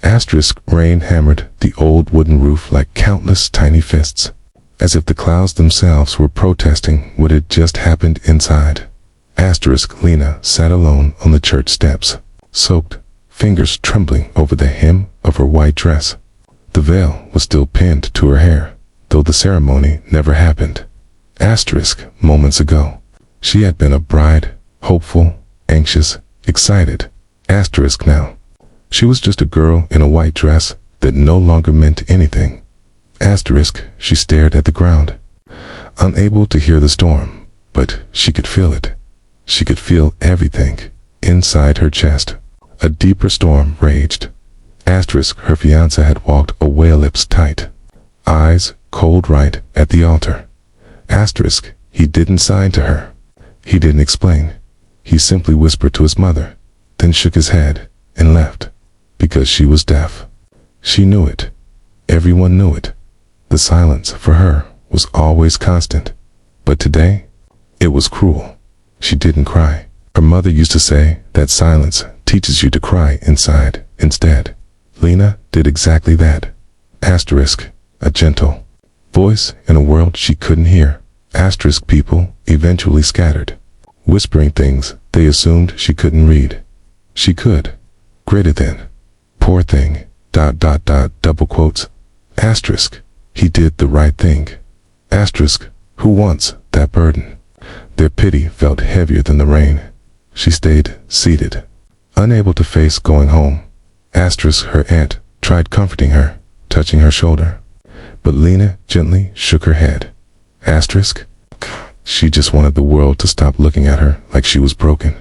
Asterisk rain hammered the old wooden roof like countless tiny fists, as if the clouds themselves were protesting what had just happened inside. Asterisk Lena sat alone on the church steps, soaked, fingers trembling over the hem of her white dress. The veil was still pinned to her hair, though the ceremony never happened. Asterisk moments ago, she had been a bride, hopeful, anxious, excited. Asterisk now, she was just a girl in a white dress that no longer meant anything. Asterisk, she stared at the ground, unable to hear the storm, but she could feel it. She could feel everything inside her chest. A deeper storm raged. Asterisk, her fiancé had walked away, lips tight, eyes cold right at the altar. Asterisk, he didn't sign to her. He didn't explain. He simply whispered to his mother, then shook his head and left, because she was deaf. She knew it. Everyone knew it. The silence for her was always constant, but today it was cruel. She didn't cry. Her mother used to say that silence teaches you to cry inside instead. Lena did exactly that. Asterisk, a gentle voice in a world she couldn't hear. Asterisk, people eventually scattered, whispering things they assumed she couldn't read. She could. Greater than. Poor thing. ... double quotes. Asterisk, he did the right thing. Asterisk, who wants that burden? Their pity felt heavier than the rain. She stayed seated, unable to face going home. Asterisk, her aunt tried comforting her, touching her shoulder, but Lena gently shook her head. Asterisk, she just wanted the world to stop looking at her like she was broken.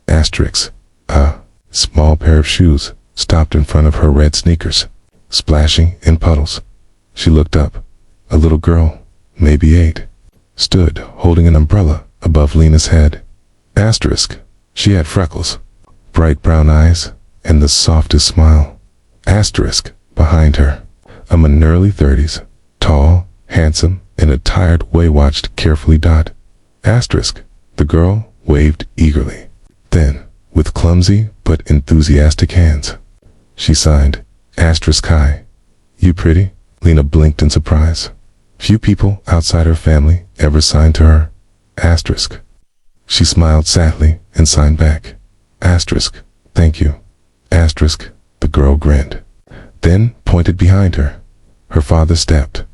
Asterisk, a small pair of shoes stopped in front of her red sneakers, splashing in puddles. She looked up. A little girl, maybe 8, stood holding an umbrella above Lena's head. Asterisk, she had freckles, bright brown eyes, and the softest smile. Asterisk, behind her, a man in early 30s, tall, handsome, in a tired way, watched carefully. Asterisk, the girl waved eagerly. Then, with clumsy but enthusiastic hands, she signed, Asterisk, hi. You pretty? Lena blinked in surprise. Few people outside her family ever signed to her. Asterisk. She smiled sadly and signed back. Asterisk, thank you. Asterisk, the girl grinned, then pointed behind her. Her father stepped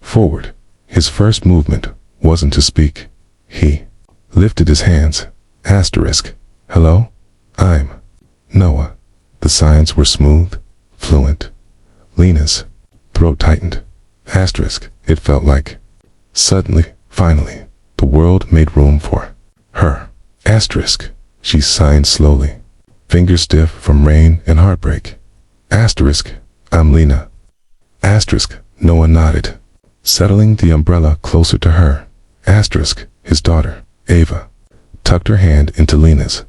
forward. His first movement wasn't to speak. He lifted his hands. Asterisk, hello? I'm Noah. The signs were smooth, fluent. Lena's throat tightened. Asterisk, it felt like. Suddenly, finally, the world made room for her. Asterisk, she signed slowly, fingers stiff from rain and heartbreak. Asterisk, I'm Lena. Asterisk, Noah nodded, settling the umbrella closer to her. Asterisk, his daughter, Ava, tucked her hand into Lena's.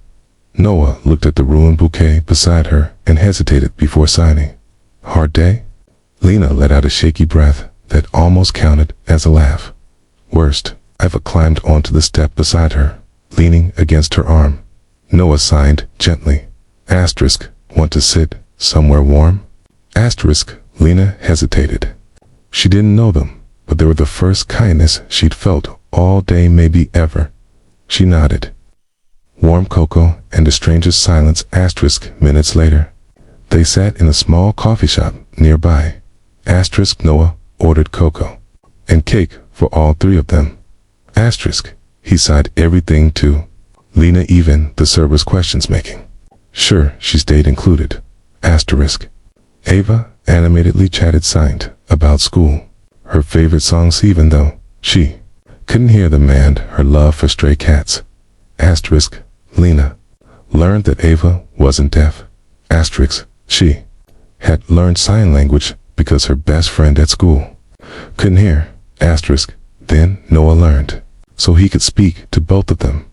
Noah looked at the ruined bouquet beside her and hesitated before signing. Hard day? Lena let out a shaky breath that almost counted as a laugh. Worst. Ava climbed onto the step beside her, leaning against her arm. Noah signed gently. Asterisk, want to sit somewhere warm? Asterisk, Lena hesitated. She didn't know them, but they were the first kindness she'd felt all day, maybe ever. She nodded. Warm cocoa and a stranger's silence. Asterisk, minutes later, they sat in a small coffee shop nearby. Asterisk, Noah ordered cocoa and cake for all three of them. Asterisk, he signed everything too. Lena, even the server's questions making sure she stayed included. Asterisk. Ava animatedly chatted, signed about school, her favorite songs, even though she couldn't hear them, and her love for stray cats. Asterisk. Lena learned that Ava wasn't deaf. Asterisk. She had learned sign language because her best friend at school couldn't hear. Asterisk. Then Noah learned so he could speak to both of them.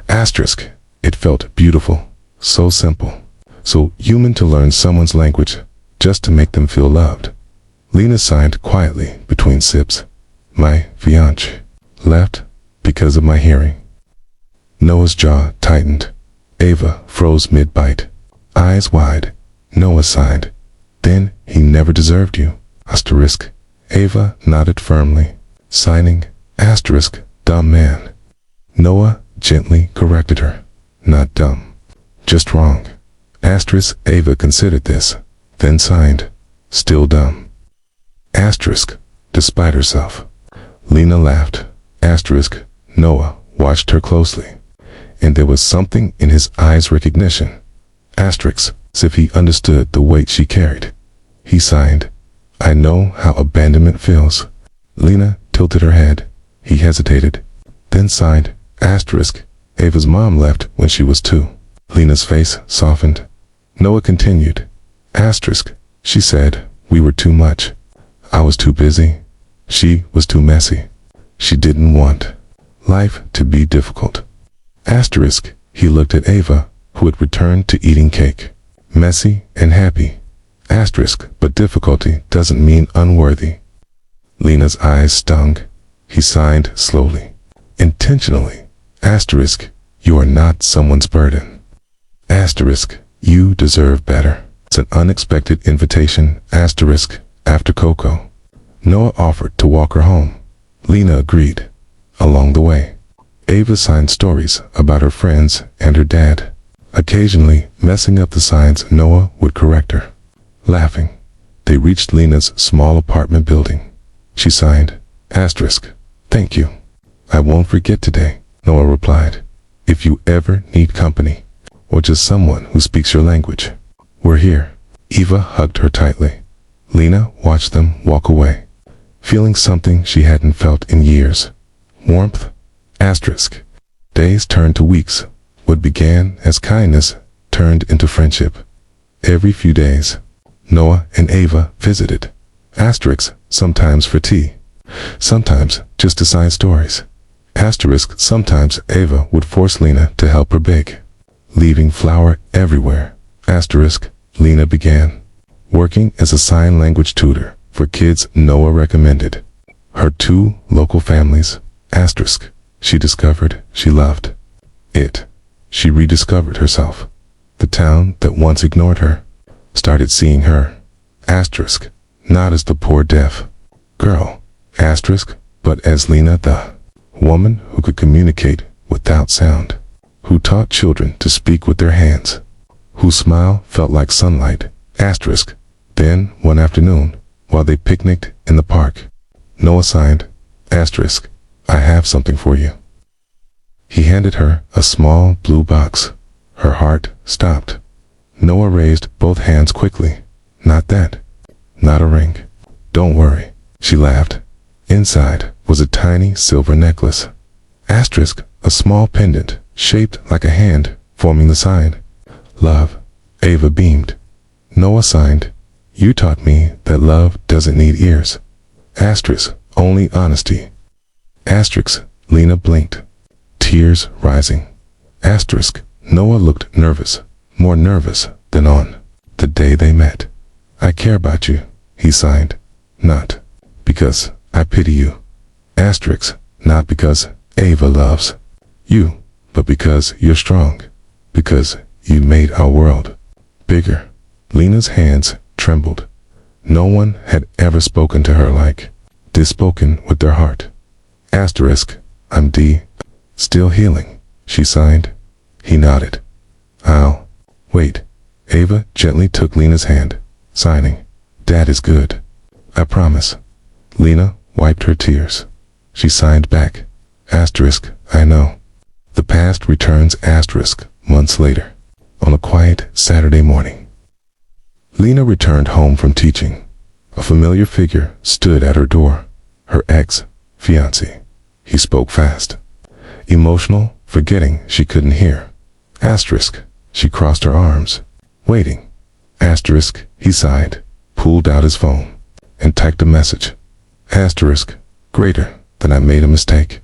Asterisk. It felt beautiful, so simple, so human to learn someone's language just to make them feel loved. Lena signed quietly between sips. My fiancé left because of my hearing. Noah's jaw tightened. Ava froze mid-bite, eyes wide. Noah signed, Then he never deserved you. Asterisk. Ava nodded firmly, signing, asterisk, dumb man. Noah gently corrected her. Not dumb. Just wrong. Asterisk. Ava considered this, then signed, still dumb. Asterisk. Despite herself. Lena laughed. Asterisk. Noah watched her closely, and there was something in his eyes recognition. Asterisk. As if he understood the weight she carried. He signed, I know how abandonment feels. Lena tilted her head. He hesitated, then signed, asterisk. Ava's mom left when she was 2. Lena's face softened. Noah continued, asterisk. She said, we were too much. I was too busy. She was too messy. She didn't want life to be difficult. Asterisk. He looked at Ava, who had returned to eating cake. Messy and happy. Asterisk. But difficulty doesn't mean unworthy. Lena's eyes stung. He signed slowly. Intentionally. Asterisk. You are not someone's burden. Asterisk. You deserve better. It's an unexpected invitation. Asterisk. After Coco. Noah offered to walk her home. Lena agreed. Along the way, Ava signed stories about her friends and her dad. Occasionally, messing up the signs, Noah would correct her. Laughing, they reached Lena's small apartment building. She signed, asterisk. Thank you. I won't forget today, Noah replied. If you ever need company, or just someone who speaks your language, we're here. Eva hugged her tightly. Lena watched them walk away, feeling something she hadn't felt in years. Warmth. Asterisk. Days turned to weeks. What began as kindness turned into friendship. Every few days, Noah and Ava visited. Asterisk. Sometimes for tea. Sometimes just to sign stories. Asterisk. Sometimes Ava would force Lena to help her bake, leaving flour everywhere. Asterisk. Lena began working as a sign language tutor for kids Noah recommended. Her 2 local families. Asterisk. She discovered she loved it. She rediscovered herself. The town that once ignored her started seeing her. Asterisk. Not as the poor deaf girl. Asterisk. But as Lena, the woman who could communicate without sound, who taught children to speak with their hands, whose smile felt like sunlight. Asterisk. Then, one afternoon, while they picnicked in the park, Noah signed, asterisk. I have something for you. He handed her a small blue box. Her heart stopped. Noah raised both hands quickly. Not that. Not a ring. Don't worry. She laughed. Inside was a tiny silver necklace. Asterisk. A small pendant shaped like a hand, forming the sign. Love. Ava beamed. Noah signed. You taught me that love doesn't need ears. Asterisk. Only honesty. Asterisk. Lena blinked, tears rising. Asterisk. Noah looked nervous, more nervous than on the day they met. I care about you, he signed. Not because I pity you. Asterisk. Not because Ava loves you, but because you're strong. Because you made our world bigger. Lena's hands trembled. No one had ever spoken to her like this, spoken with their heart. Asterisk. I'm still healing, she signed. He nodded. I'll wait. Ava gently took Lena's hand, signing, Dad is good. I promise. Lena wiped her tears. She signed back. Asterisk. I know. The past returns. Asterisk. Months later, on a quiet Saturday morning, Lena returned home from teaching. A familiar figure stood at her door. Her ex-fiancé. He spoke fast, emotional, forgetting she couldn't hear. Asterisk. She crossed her arms, waiting. Asterisk. He sighed, pulled out his phone, and typed a message. Asterisk. Greater than I made a mistake.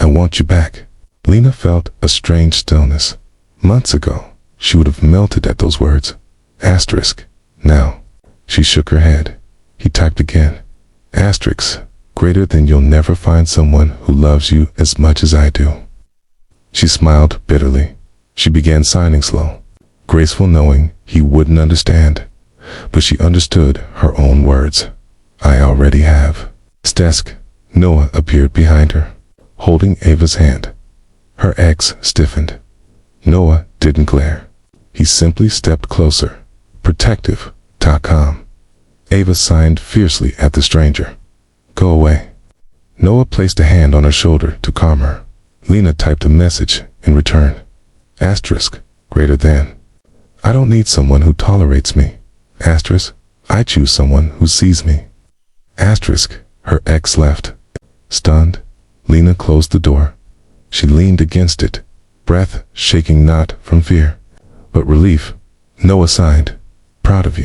I want you back. Lena felt a strange stillness. Months ago, she would have melted at those words. Asterisk. Now, she shook her head. He typed again. Asterisk. Greater than you'll never find someone who loves you as much as I do. She smiled bitterly. She began signing slow, graceful, knowing he wouldn't understand. but she understood her own words. I already have. Desk. Noah appeared behind her, holding Ava's hand. Her ex stiffened. Noah didn't glare. He simply stepped closer, protective, calm. Ava signed fiercely at the stranger. Go away. Noah placed a hand on her shoulder to calm her. Lena typed a message in return. Asterisk, greater than. I don't need someone who tolerates me. Asterisk, I choose someone who sees me. Asterisk, her ex left. Stunned, Lena closed the door. She leaned against it, breath shaking not from fear, but relief. Noah signed, proud of you.